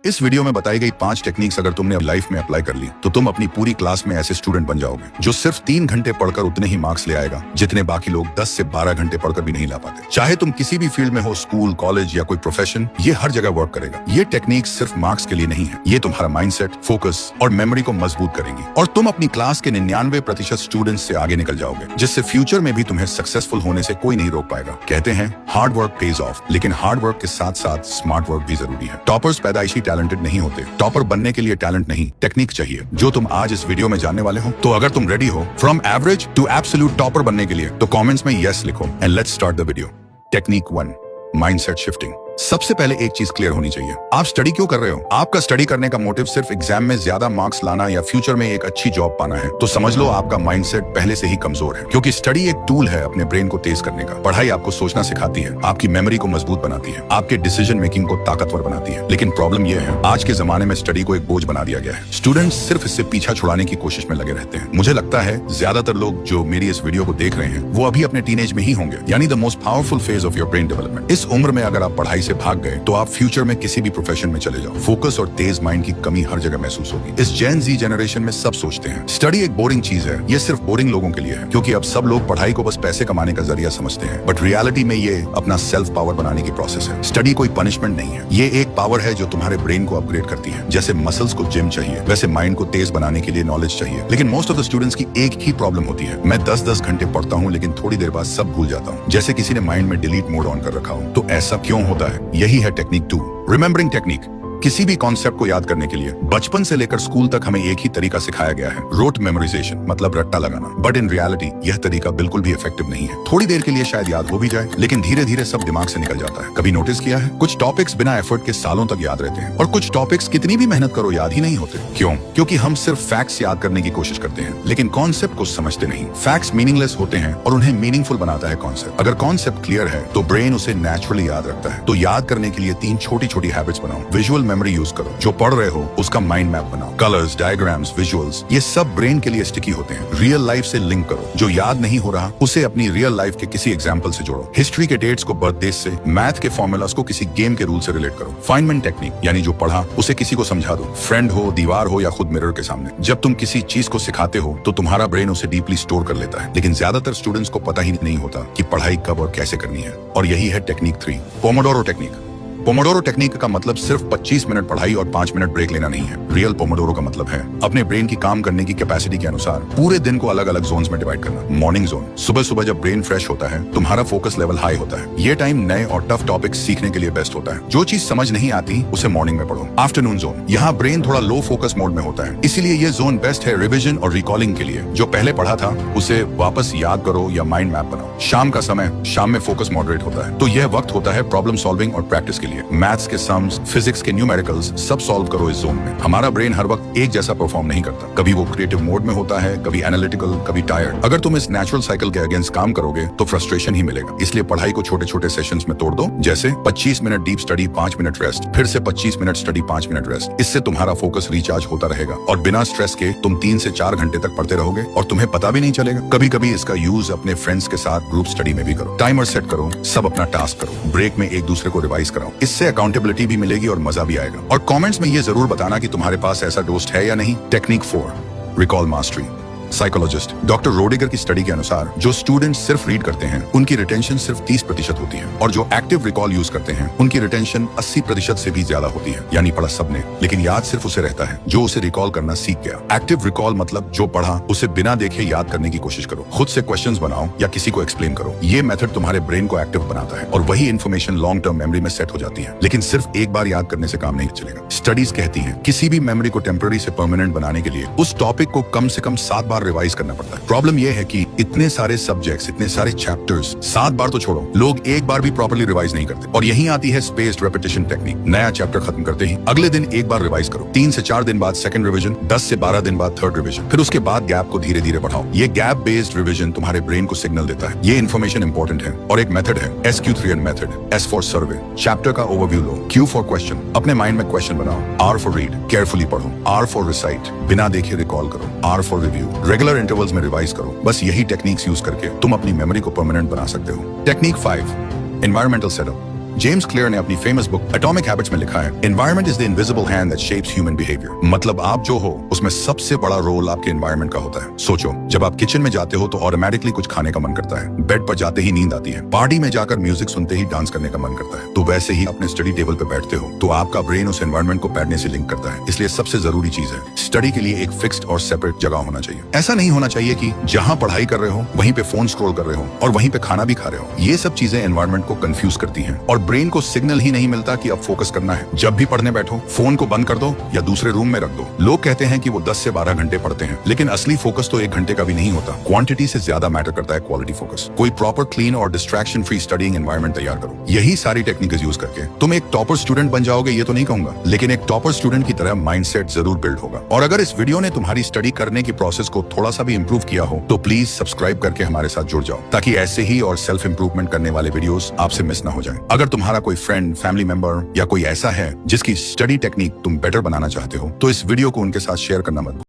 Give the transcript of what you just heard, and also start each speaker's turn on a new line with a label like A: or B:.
A: इस वीडियो में बताई गई 5 टेक्निक्स अगर तुमने लाइफ में अप्लाई कर ली तो तुम अपनी पूरी क्लास में ऐसे स्टूडेंट बन जाओगे जो सिर्फ 3 घंटे पढ़कर उतने ही मार्क्स ले आएगा जितने बाकी लोग 10 से 12 घंटे पढ़कर भी नहीं ला पाते। चाहे तुम किसी भी फील्ड में हो, स्कूल, कॉलेज या कोई प्रोफेशन, ये हर जगह वर्क करेगा। ये टेक्निक सिर्फ मार्क्स के लिए नहीं है, ये तुम्हारा माइंडसेट, फोकस और मेमोरी को मजबूत करेंगी और तुम अपनी क्लास के 99% स्टूडेंट्स से आगे निकल जाओगे, जिससे फ्यूचर में भी तुम्हें सक्सेसफुल होने से कोई नहीं रोक पाएगा। कहते हैं हार्ड वर्क पेज ऑफ, लेकिन हार्ड वर्क के साथ साथ स्मार्ट वर्क भी जरूरी है। टॉपर्स पैदाइशी टैलेंटेड नहीं होते, टॉपर बनने के लिए टैलेंट नहीं, टेक्निक चाहिए, जो तुम आज इस वीडियो में जानने वाले हो। तो अगर तुम रेडी हो from average to absolute topper बनने के लिए तो कमेंट्स में यस लिखो and let's start the video. Technique 1, mindset shifting. सबसे पहले एक चीज क्लियर होनी चाहिए, आप स्टडी क्यों कर रहे हो? आपका स्टडी करने का मोटिव सिर्फ एग्जाम में ज्यादा मार्क्स लाना या फ्यूचर में एक अच्छी जॉब पाना है तो समझ लो आपका माइंडसेट पहले से ही कमजोर है। क्योंकि स्टडी एक टूल है अपने ब्रेन को तेज करने का। पढ़ाई आपको सोचना सिखाती है, आपकी मेमोरी को मजबूत बनाती है, आपके डिसीजन मेकिंग को ताकतवर बनाती है। लेकिन प्रॉब्लम यह है, आज के जमाने में स्टडी को एक बोझ बना दिया गया है। स्टूडेंट्स सिर्फ इससे पीछा छुड़ाने की कोशिश में लगे रहते हैं। मुझे लगता है ज्यादातर लोग जो मेरी इस वीडियो को देख रहे हैं वो अभी अपने टीनेज में ही होंगे, यानी the most powerful phase of your brain development. इस उम्र में अगर आप पढ़ाई से भाग गए तो आप फ्यूचर में किसी भी प्रोफेशन में चले जाओ, फोकस और तेज माइंड की कमी हर जगह महसूस होगी। इस जेन जी जनरेशन में सब सोचते हैं स्टडी एक बोरिंग चीज है, ये सिर्फ बोरिंग लोगों के लिए है, क्योंकि अब सब लोग पढ़ाई को बस पैसे कमाने का जरिया समझते हैं। बट रियलिटी में ये अपना सेल्फ पावर बनाने की प्रोसेस है। स्टडी कोई पनिशमेंट नहीं है, ये एक पावर है जो तुम्हारे ब्रेन को अपग्रेड करती है। जैसे मसल्स को जिम चाहिए, वैसे माइंड को तेज बनाने के लिए नॉलेज चाहिए। लेकिन मोस्ट ऑफ द स्टूडेंट्स की एक ही प्रॉब्लम होती है, मैं 10-10 घंटे पढ़ता हूँ लेकिन थोड़ी देर बाद सब भूल जाता हूँ, जैसे किसी ने माइंड में डिलीट मोड ऑन कर रखा हो। तो ऐसा क्यों होता है? यही है टेक्निक 2, रिमेंबरिंग टेक्निक। किसी भी कॉन्सेप्ट को याद करने के लिए बचपन से लेकर स्कूल तक हमें एक ही तरीका सिखाया गया है, रोट मेमोराइजेशन, मतलब रट्टा लगाना। बट इन रियलिटी यह तरीका बिल्कुल भी इफेक्टिव नहीं है। थोड़ी देर के लिए शायद याद हो भी जाए, लेकिन धीरे धीरे सब दिमाग से निकल जाता है। कभी नोटिस किया है, कुछ टॉपिक्स बिना एफर्ट के सालों तक याद रहते हैं और कुछ टॉपिक्स कितनी भी मेहनत करो याद ही नहीं होते। क्यों? क्योंकि हम सिर्फ फैक्ट्स याद करने की कोशिश करते हैं लेकिन कॉन्सेप्ट को समझते नहीं। फैक्ट्स मीनिंगलेस होते हैं और उन्हें मीनिंगफुल बनाता है कॉन्सेप्ट। अगर कॉन्सेप्ट क्लियर है तो ब्रेन उसे नेचुरली याद रखता है। तो याद करने के लिए 3 छोटी छोटी हैबिट्स बनाओ। विजुअल मेमोरी यूज करो, जो पढ़ रहे हो उसका माइंड मैप बनाओ। कलर्स, डायग्राम्स, विजुअल्स, ये सब ब्रेन के लिए स्टिकी होते हैं। रियल लाइफ से लिंक करो, जो याद नहीं हो रहा उसे अपनी रियल लाइफ के किसी एग्जांपल से जोड़ो। हिस्ट्री के डेट्स को बर्थ डेट से, मैथ के फॉर्मूलास को किसी गेम के रूल से रिलेट करो। फाइनमेंट टेक्निक, यानी जो पढ़ा उसे किसी को समझा दो, फ्रेंड हो, दीवार हो या खुद मिरर के सामने। जब तुम किसी चीज को सिखाते हो तो तुम्हारा ब्रेन उसे डीपली स्टोर कर लेता है। लेकिन ज्यादातर स्टूडेंट्स को पता ही नहीं होता कि पढ़ाई कब और कैसे करनी है। और यही है technique 3, Pomodoro technique. Pomodoro technique का मतलब सिर्फ 25 मिनट पढ़ाई और 5 मिनट ब्रेक लेना नहीं है। रियल पोमोडोरो का मतलब है अपने ब्रेन की काम करने की कैपेसिटी के अनुसार पूरे दिन को अलग अलग जोन्स में डिवाइड करना। मॉर्निंग जोन, सुबह सुबह जब ब्रेन फ्रेश होता है, तुम्हारा फोकस लेवल हाई होता है। ये टाइम नए और टफ टॉपिक्स सीखने के लिए बेस्ट होता है। जो चीज समझ नहीं आती उसे मॉर्निंग में पढ़ो। आफ्टरनून जोन, यहाँ ब्रेन थोड़ा लो फोकस मोड में होता है, इसीलिए ये जोन बेस्ट है रिविजन और रिकॉलिंग के लिए। जो पहले पढ़ा था उसे वापस याद करो या माइंड मैप बनाओ। शाम का समय, शाम में फोकस मॉडरेट होता है, तो यह वक्त होता है प्रॉब्लम सॉल्विंग और प्रैक्टिस के लिए। मैथ्स के सम्स, फिजिक्स के न्यूमेरिकल्स सब सॉल्व करो इस जोन में। हमारा ब्रेन हर वक्त एक जैसा परफॉर्म नहीं करता, कभी वो क्रिएटिव मोड में होता है, कभी एनालिटिकल, कभी टायर्ड। अगर तुम इस नेचुरल साइकिल के अगेंस्ट काम करोगे तो फ्रस्ट्रेशन ही मिलेगा। इसलिए पढ़ाई को छोटे छोटे सेशंस में तोड़ दो, जैसे 25 minute deep study, 5 minute rest, फिर से 25 मिनट स्टडी, 5 मिनट रेस्ट। इससे तुम्हारा फोकस रिचार्ज होता रहेगा और बिना स्ट्रेस के तुम 3 से 4 घंटे तक पढ़ते रहोगे और तुम्हें पता भी नहीं चलेगा। कभी कभी इसका यूज अपने फ्रेंड्स के साथ ग्रुप स्टडी में भी करो। टाइमर सेट करो, सब अपना टास्क करो, ब्रेक में एक दूसरे को रिवाइज कराओ। इससे अकाउंटेबिलिटी भी मिलेगी और मजा भी आएगा। और कमेंट्स में ये जरूर बताना कि तुम्हारे पास ऐसा दोस्त है या नहीं। Technique 4, recall mastery. Psychologist doctor Roediger की स्टडी के अनुसार जो स्टूडेंट्स सिर्फ रीड करते हैं उनकी रिटेंशन सिर्फ 30% होती है और जो एक्टिव रिकॉल यूज करते हैं उनकी रिटेंशन 80% से भी ज्यादा होती है। यानी पढ़ा सबने लेकिन याद सिर्फ उसे रहता है जो उसे रिकॉल करना सीख गया। एक्टिव रिकॉल मतलब जो पढ़ा उसे बिना देखे याद करने की कोशिश करो, खुद से क्वेश्चंस बनाओ या किसी को एक्सप्लेन करो। ये मेथड तुम्हारे ब्रेन को एक्टिव बनाता है और वही इन्फॉर्मेशन लॉन्ग टर्म मेमोरी में सेट हो जाती है। लेकिन सिर्फ एक बार याद करने से काम नहीं चलेगा। स्टडीज कहती है किसी भी मेमोरी को टेम्पररी से परमानेंट बनाने के लिए उस टॉपिक को कम से कम 7 बार रिवाइज करना पड़ता है। प्रॉब्लम यह है कि इतने सारे सब्जेक्ट्स, इतने सारे चैप्टर्स 7 बार तो छोड़ो, लोग एक बार भी प्रॉपर्ली रिवाइज नहीं करते। और यहीं आती है स्पेस्ड रेपिटेशन टेक्निक। नया चैप्टर खत्म करते ही अगले दिन एक बार रिवाइज करो, 3 से 4 दिन बाद सेकंड रिवीजन, 10 से 12 दिन बाद थर्ड रिवीजन, फिर उसके बाद गैप को धीरे धीरे बढ़ाओ। ये गैप बेस्ड रिवीजन तुम्हारे ब्रेन को सिग्नल देता है ये इन्फॉर्मेशन इंपॉर्टेंट है। और एक मेथड है SQ3N method. S for survey, chapter का ओवरव्यू लो। Q फॉर क्वेश्चन, अपने माइंड में क्वेश्चन बनाओ। R फॉर रीड, केयरफुली पढ़ो। R फॉर रिसाइट, बिना देखे रिकॉल करो। R for review, regular intervals में रिवाइज करो। बस यही टेक्निक्स यूज करके तुम अपनी मेमोरी को परमानेंट बना सकते हो। Technique 5, environmental setup. James clear ने अपनी फेमस बुक एटॉमिक हैबिट्स में लिखा है, environment is the invisible hand that shapes human behaviour. मतलब आप जो हो उसमें सबसे बड़ा रोल आपके एनवायरनमेंट का होता है। सोचो, जब आप किचन में जाते हो तो ऑटोमेटिकली कुछ खाने का मन करता है, बेड पर जाते ही नींद आती है, पार्टी में जाकर म्यूजिक सुनते ही डांस करने का मन करता है। तो वैसे ही अपने स्टडी टेबल पर बैठते हो तो आपका ब्रेन उस एनवायरनमेंट को पढ़ने से लिंक करता है। इसलिए सबसे जरूरी चीज है, स्टडी के लिए एक फिक्स्ड और सेपरेट जगह होना चाहिए। ऐसा नहीं होना चाहिए कि जहां पढ़ाई कर रहे हो वहीं पे फोन स्क्रॉल कर रहे हो और वहीं पे खाना भी खा रहे हो। ये सब चीजें एनवायरनमेंट को कंफ्यूज करती हैं और ब्रेन को सिग्नल ही नहीं मिलता कि अब फोकस करना है। जब भी पढ़ने बैठो फोन को बंद कर दो या दूसरे रूम में रख दो। लोग कहते हैं कि वो 10 से 12 घंटे पढ़ते हैं, लेकिन असली फोकस तो 1 घंटे का भी नहीं होता। क्वांटिटी से ज्यादा मैटर करता है क्वालिटी फोकस। कोई प्रॉपर क्लीन और डिस्ट्रैक्शन फ्री स्टडीइंग एनवायरनमेंट तैयार करो। यही सारी टेक्निक्स यूज करके तुम एक टॉपर स्टूडेंट बन जाओगे ये तो नहीं कहूंगा, लेकिन एक टॉपर स्टूडेंट की तरह माइंडसेट जरूर बिल्ड होगा। और अगर इस वीडियो ने तुम्हारी स्टडी करने की प्रोसेस को थोड़ा सा भी इंप्रूव किया हो तो प्लीज सब्सक्राइब करके हमारे साथ जुड़ जाओ, ताकि ऐसे ही और सेल्फ इंप्रूवमेंट करने वाले वीडियोस आपसे मिस ना हो जाएं। अगर तुम्हारा कोई फ्रेंड, फैमिली मेंबर या कोई ऐसा है जिसकी स्टडी टेक्निक तुम बेटर बनाना चाहते हो तो इस वीडियो को उनके साथ शेयर करना मत